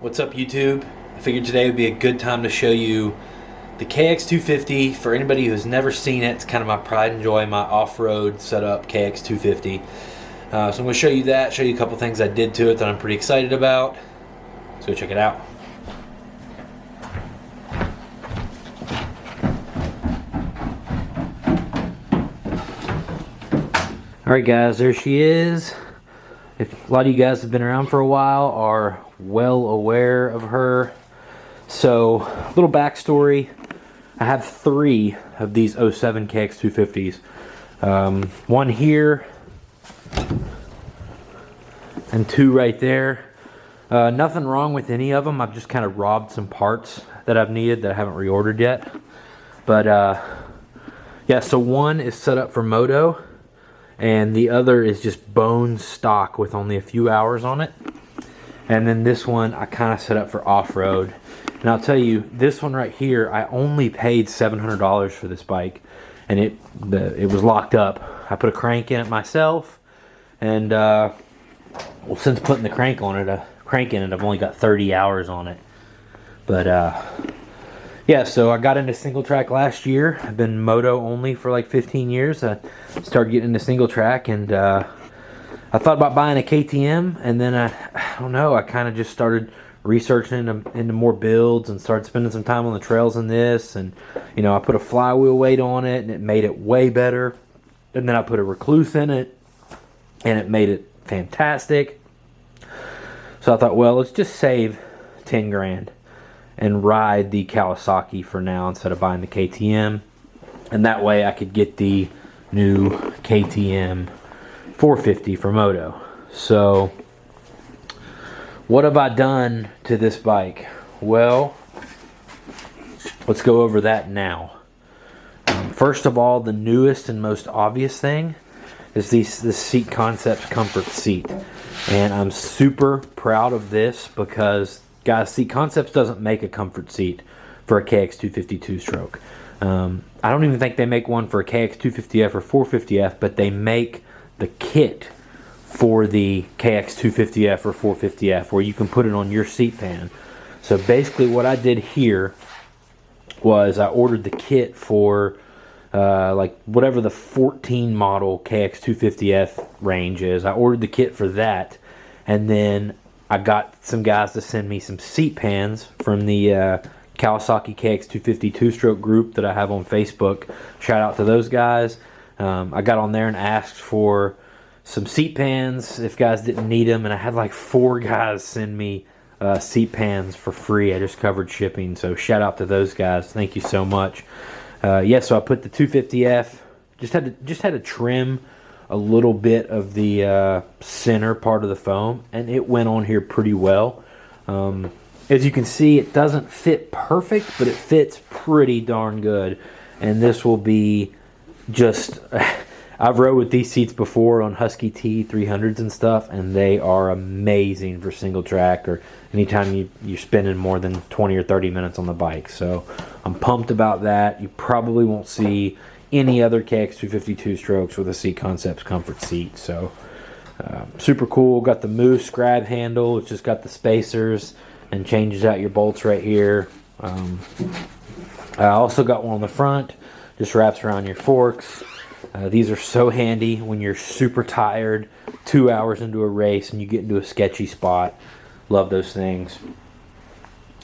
What's up, YouTube? I figured today would be a good time to show you the KX250. For anybody who's never seen it, it's kind of my pride and joy, my off-road setup KX250. So I'm going to show you that, show you a couple things I did to it that I'm pretty excited about. Let's go check it out. Alright guys, there she is. If a lot of you guys have been around for a while, are well aware of her. So, little backstory. I have 3 of these 07 KX250s. One here, and 2 right there. Nothing wrong with any of them. I've just kind of robbed some parts that I've needed that I haven't reordered yet. But, yeah, so one is set up for moto, and the other is just bone stock with only a few hours on it. And then this one I kind of set up for off-road. And I'll tell you, this one right here, I only paid $700 for this bike, and it was locked up. I put a crank in it myself, and well, since putting the crank in it, I've only got 30 hours on it. But yeah, so I got into single track last year. I've been moto only for like 15 years. I started getting into single track, and I thought about buying a KTM, and then I don't know, I kind of just started researching into more builds and started spending some time on the trails in this. And you know, I put a flywheel weight on it, and it made it way better. And then I put a Recluse in it, and it made it fantastic. So I thought, well, let's just save 10 grand and ride the Kawasaki for now instead of buying the KTM. And that way I could get the new KTM 450 for moto. So what have I done to this bike? Well, let's go over that now. First of all, the newest and most obvious thing is this Seat Concepts comfort seat. And I'm super proud of this because, guys, Seat Concepts doesn't make a comfort seat for a KX250 two-stroke. I don't even think they make one for a KX250F or 450F, but they make the kit for the KX250F or 450F where you can put it on your seat pan. So basically what I did here was I ordered the kit for like whatever the 14 model KX250F range is. I ordered the kit for that, and then I got some guys to send me some seat pans from the Kawasaki KX250 two-stroke group that I have on Facebook. Shout out to those guys. I got on there and asked for some seat pans if guys didn't need them, and I had like 4 guys send me seat pans for free. I just covered shipping, so shout out to those guys. Thank you so much. Yeah, so I put the 250F, just had to trim a little bit of the center part of the foam, and it went on here pretty well. As you can see, it doesn't fit perfect, but it fits pretty darn good. And this will be just I've rode with these seats before on Husky T300s and stuff, and they are amazing for single track or anytime you're spending more than 20 or 30 minutes on the bike. So I'm pumped about that. You probably won't see any other KX250 two-strokes with a Seat Concepts comfort seat. So super cool. Got the Moose grab handle. It's just got the spacers and changes out your bolts right here. I also got one on the front. Just wraps around your forks. These are so handy when you're super tired, 2 hours into a race, and you get into a sketchy spot. Love those things.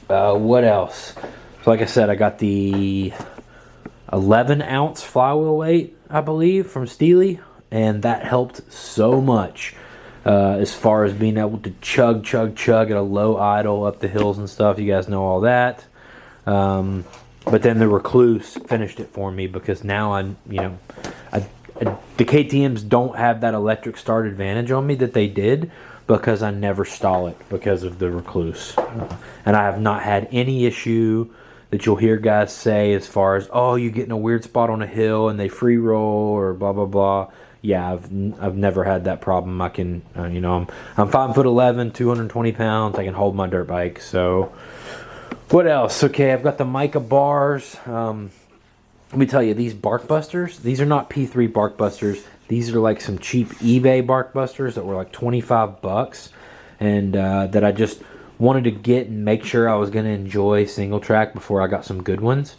What else? So like I said, I got the 11-ounce flywheel weight, I believe, from Steely, and that helped so much as far as being able to chug at a low idle up the hills and stuff. You guys know all that. But then the Recluse finished it for me because now the KTMs don't have that electric start advantage on me that they did because I never stall it because of the Recluse. And I have not had any issue that you'll hear guys say as far as, oh, you get in a weird spot on a hill and they free roll or blah blah blah. Yeah, I've never had that problem. I can you know, I'm 5'11", 220 pounds. I can hold my dirt bike. So what else? Okay, I've got the mica bars. Let me tell you, these bark busters, these are not P3 bark busters. These are like some cheap eBay bark busters that were like 25 bucks, and that I just wanted to get and make sure I was going to enjoy single track before I got some good ones.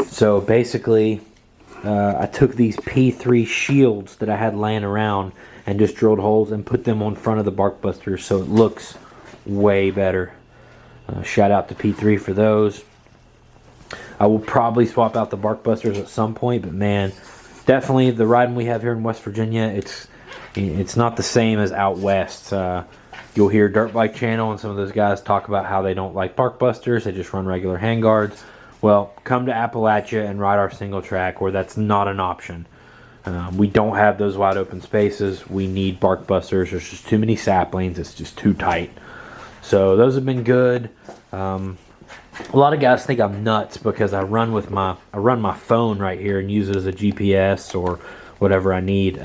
So basically, I took these P3 shields that I had laying around and just drilled holes and put them on front of the bark busters, so it looks way better. Shout out to P3 for those. I will probably swap out the bark busters at some point, but man, definitely the riding we have here in West Virginia, it's not the same as out west. You'll hear Dirt Bike Channel and some of those guys talk about how they don't like bark busters, they just run regular handguards. Well, come to Appalachia and ride our single track where that's not an option. We don't have those wide open spaces. We need bark busters. There's just too many saplings. It's just too tight. So those have been good. A lot of guys think I'm nuts because I run my phone right here and use it as a GPS or whatever I need.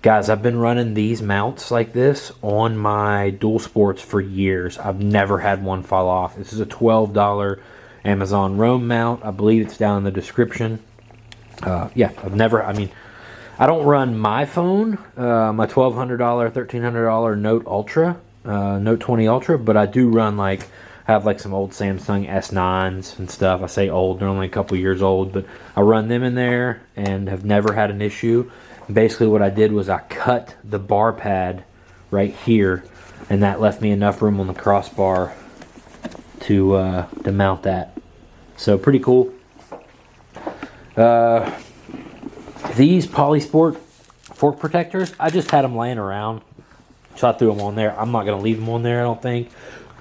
Guys, I've been running these mounts like this on my Dual Sports for years. I've never had one fall off. This is a $12 Amazon Roam mount. I believe it's down in the description. Yeah, I don't run my phone, my $1,200, $1,300 Note Ultra, Note 20 Ultra, but I do run I have some old Samsung S9s and stuff. I say old, they're only a couple years old, but I run them in there and have never had an issue. Basically what I did was I cut the bar pad right here, and that left me enough room on the crossbar to mount that. So pretty cool. These Polysport fork protectors, I just had them laying around, so I threw them on there. I'm not going to leave them on there, I don't think,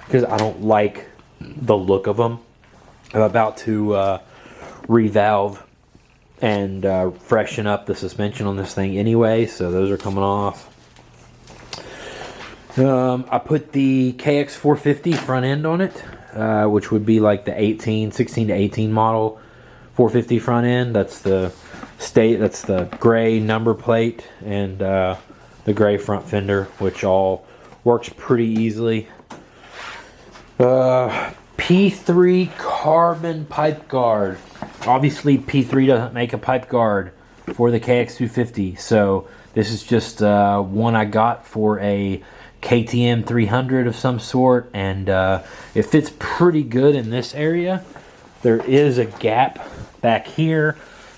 because I don't like the look of them. I'm about to revalve and freshen up the suspension on this thing anyway, so those are coming off. I put the KX450 front end on it, which would be like the 16 to 18 model 450 front end. That's the gray number plate and the gray front fender, which all works pretty easily. P3 carbon pipe guard. Obviously P3 doesn't make a pipe guard for the KX250, so this is just one I got for a KTM 300 of some sort, and it fits pretty good in this area. There is a gap back here,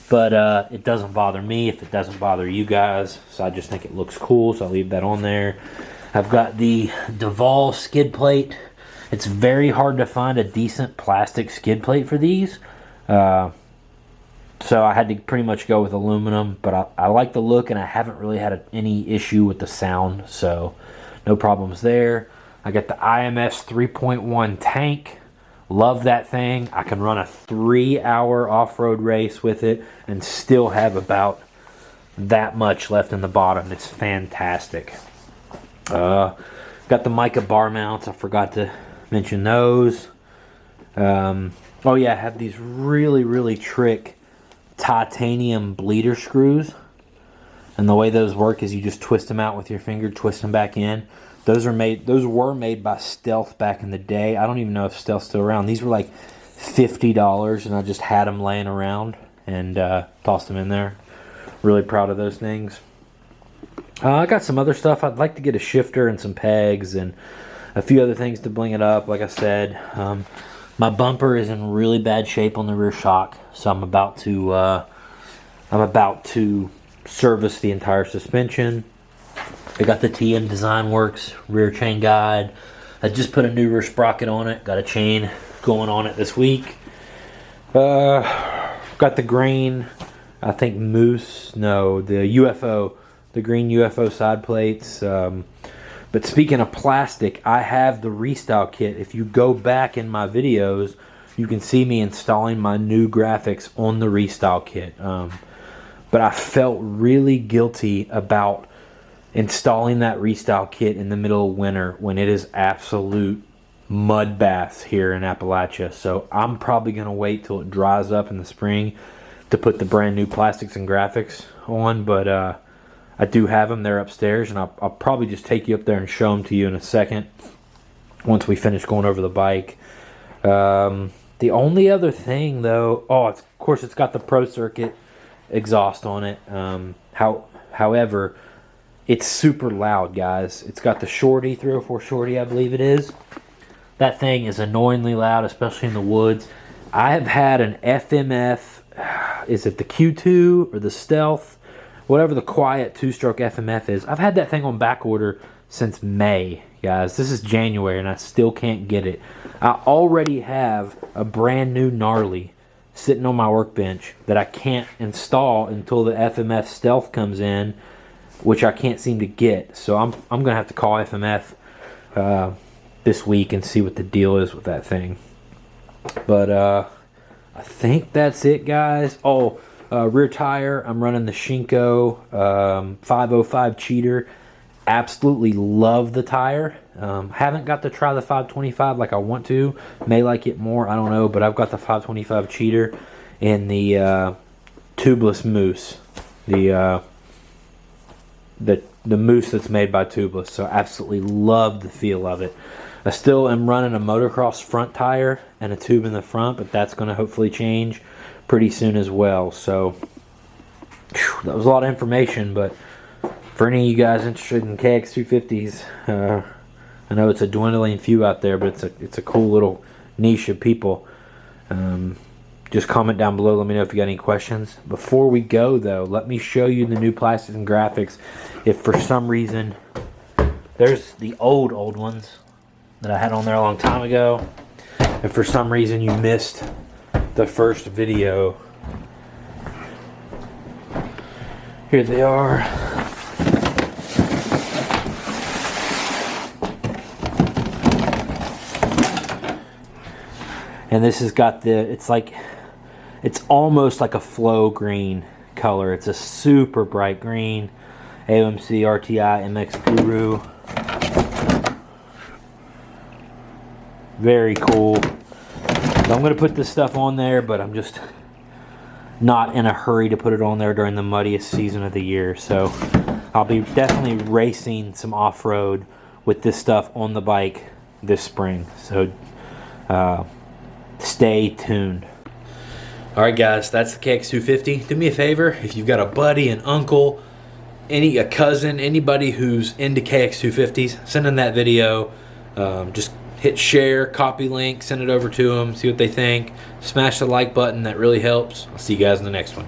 but it doesn't bother me if it doesn't bother you guys, so I just think it looks cool, so I'll leave that on there. I've got the Duval skid plate. It's very hard to find a decent plastic skid plate for these, so I had to pretty much go with aluminum, but I like the look and I haven't really had any issue with the sound, so no problems there. I got the IMS 3.1 tank. Love that thing. I can run a 3-hour off-road race with it and still have about that much left in the bottom. It's fantastic. Got the mica bar mounts. I forgot to mention those. Oh yeah, I have these really trick titanium bleeder screws, and the way those work is you just twist them out with your finger, twist them back in. Those were made by Stealth back in the day. I don't even know if Stealth's still around. These were like $50, and I just had them laying around and tossed them in there. Really proud of those things. I got some other stuff. I'd like to get a shifter and some pegs and a few other things to bling it up. Like I said, my bumper is in really bad shape on the rear shock, so I'm about to service the entire suspension. I got the TM Design Works rear chain guide. I just put a new rear sprocket on it. Got a chain going on it this week. Got the green, I think the UFO, the green UFO side plates. But speaking of plastic, I have the Restyle kit. If you go back in my videos, you can see me installing my new graphics on the Restyle kit. But I felt really guilty about installing that Restyle kit in the middle of winter when it is absolute mud baths here in Appalachia. So I'm probably going to wait till it dries up in the spring to put the brand new plastics and graphics on. But I do have them. They're upstairs, and I'll probably just take you up there and show them to you in a second once we finish going over the bike. The only other thing, though, of course, it's got the Pro Circuit exhaust on it. However, it's super loud, guys. It's got the Shorty, 304 Shorty, I believe it is. That thing is annoyingly loud, especially in the woods. I have had an FMF, is it the Q2 or the Stealth? Whatever the quiet two-stroke FMF is. I've had that thing on back order since May, guys. This is January and I still can't get it. I already have a brand new gnarly sitting on my workbench that I can't install until the FMF Stealth comes in, which I can't seem to get. So I'm gonna have to call FMF this week and see what the deal is with that thing. But I think that's it, guys. Oh, rear tire, I'm running the Shinko 505 Cheater. Absolutely love the tire. Haven't got to try the 525 like I want to. May like it more, I don't know. But I've got the 525 Cheater in the tubeless Moose. The Moose that's made by Tubeless. So absolutely love the feel of it. I still am running a motocross front tire and a tube in the front, but that's going to hopefully change pretty soon as well. So that was a lot of information, but for any of you guys interested in KX250s, I know it's a dwindling few out there, but it's a cool little niche of people. Just comment down below, let me know if you got any questions. Before we go though, let me show you the new plastics and graphics. If for some reason, there's the old ones that I had on there a long time ago. If for some reason you missed the first video, here they are. And this has got it's almost like a flow green color. It's a super bright green. AOMC RTI MX Guru. Very cool. So I'm going to put this stuff on there, but I'm just not in a hurry to put it on there during the muddiest season of the year. So I'll be definitely racing some off-road with this stuff on the bike this spring. So stay tuned. Alright guys, that's the KX250. Do me a favor, if you've got a buddy, an uncle, a cousin, anybody who's into KX250s, send them that video. Just hit share, copy link, send it over to them, see what they think. Smash the like button, that really helps. I'll see you guys in the next one.